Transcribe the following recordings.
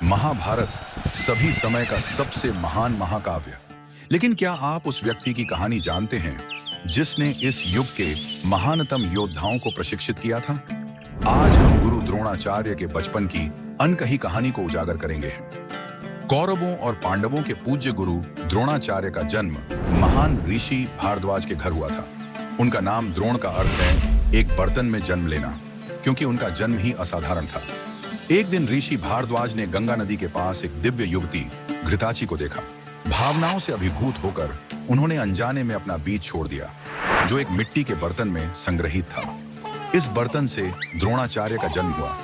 महाभारत सभी समय का सबसे महान महाकाव्य। लेकिन क्या आप उस व्यक्ति की कहानी जानते हैं जिसने इस युग के महानतम योद्धाओं को प्रशिक्षित किया था? आज हम गुरु द्रोणाचार्य के बचपन की अनकही कहानी को उजागर करेंगे। कौरवों और पांडवों के पूज्य गुरु द्रोणाचार्य का जन्म महान ऋषि भारद्वाज के घर हुआ था। उनका नाम द्रोण का अर्थ है एक बर्तन में जन्म लेना, क्योंकि उनका जन्म ही असाधारण था। एक दिन ऋषि भारद्वाज ने गंगा नदी के पास एक दिव्य युवती घृताची को देखा। भावनाओं से अभिभूत होकर उन्होंने अनजाने में अपना बीज छोड़ दिया, जो एक मिट्टी के बर्तन में संग्रहित था। इस बर्तन से द्रोणाचार्य का जन्म हुआ,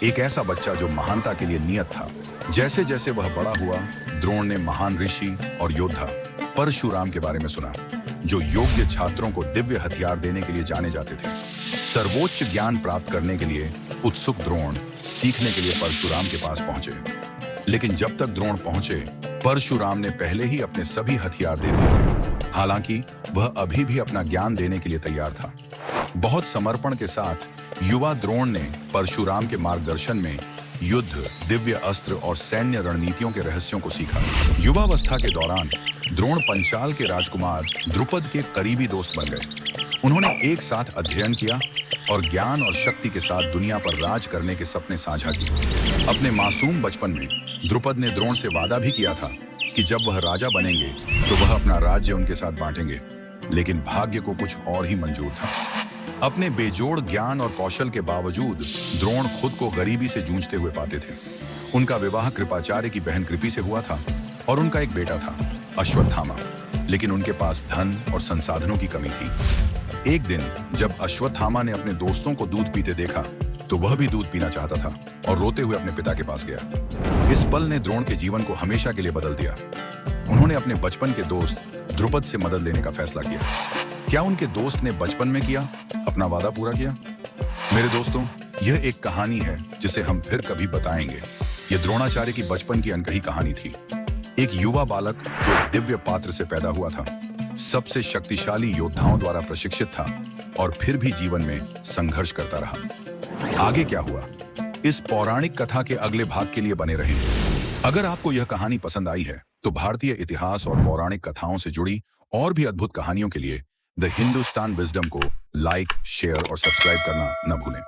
एक ऐसा बच्चा जो महानता के लिए नियत था। जैसे जैसे वह बड़ा हुआ, द्रोण ने महान ऋषि और योद्धा परशुराम के बारे में सुना, जो योग्य छात्रों को दिव्य हथियार देने के लिए जाने जाते थे। सर्वोच्च ज्ञान प्राप्त करने के लिए उत्सुक द्रोण सीखने के लिए परशुराम के पास पहुंचे। लेकिन जब तक द्रोण पहुंचे, परशुराम ने पहले ही अपने सभी हथियार दे दिए थे। हालांकि वह अभी भी अपना ज्ञान देने के लिए तैयार था। बहुत समर्पण के साथ युवा द्रोण ने परशुराम के मार्गदर्शन में युद्ध, दिव्य अस्त्र और सैन्य रणनीतियों के रहस्यों को सीखा। युवावस्था के दौरान द्रोण पंचाल के राजकुमार द्रुपद के करीबी दोस्त बन गए। उन्होंने एक साथ अध्ययन किया और ज्ञान और शक्ति के साथ दुनिया पर राज करने के सपने साझा किए। अपने मासूम बचपन में द्रुपद ने द्रोण से वादा भी किया था कि जब वह राजा बनेंगे तो वह अपना राज्य उनके साथ बांटेंगे। लेकिन भाग्य को कुछ और ही मंजूर था। अपने बेजोड़ ज्ञान और कौशल के बावजूद द्रोण खुद को गरीबी से जूझते हुए पाते थे। उनका विवाह कृपाचार्य की बहन कृपि से हुआ था और उनका एक बेटा था, अश्वत्थामा। लेकिन उनके पास धन और संसाधनों की कमी थी। एक दिन जब अश्वत्थामा ने अपने दोस्तों को दूध पीते देखा, तो वह भी दूध पीना चाहता था और रोते हुए अपने पिता के पास गया। इस पल ने द्रोण के जीवन को हमेशा के लिए बदल दिया। उन्होंने अपने बचपन के दोस्त द्रुपद से मदद लेने का फैसला किया। क्या उनके दोस्त ने बचपन में किया अपना वादा पूरा किया? मेरे दोस्तों, यह एक कहानी है जिसे हम फिर कभी बताएंगे। यह द्रोणाचार्य की बचपन की अनकही कहानी थी। एक युवा बालक जो एक दिव्य पात्र से पैदा हुआ था, सबसे शक्तिशाली योद्धाओं द्वारा प्रशिक्षित था और फिर भी जीवन में संघर्ष करता रहा। आगे क्या हुआ, इस पौराणिक कथा के अगले भाग के लिए बने रहें। अगर आपको यह कहानी पसंद आई है तो भारतीय इतिहास और पौराणिक कथाओं से जुड़ी और भी अद्भुत कहानियों के लिए द हिंदुस्तान विजडम को लाइक, शेयर और सब्सक्राइब करना न भूलें।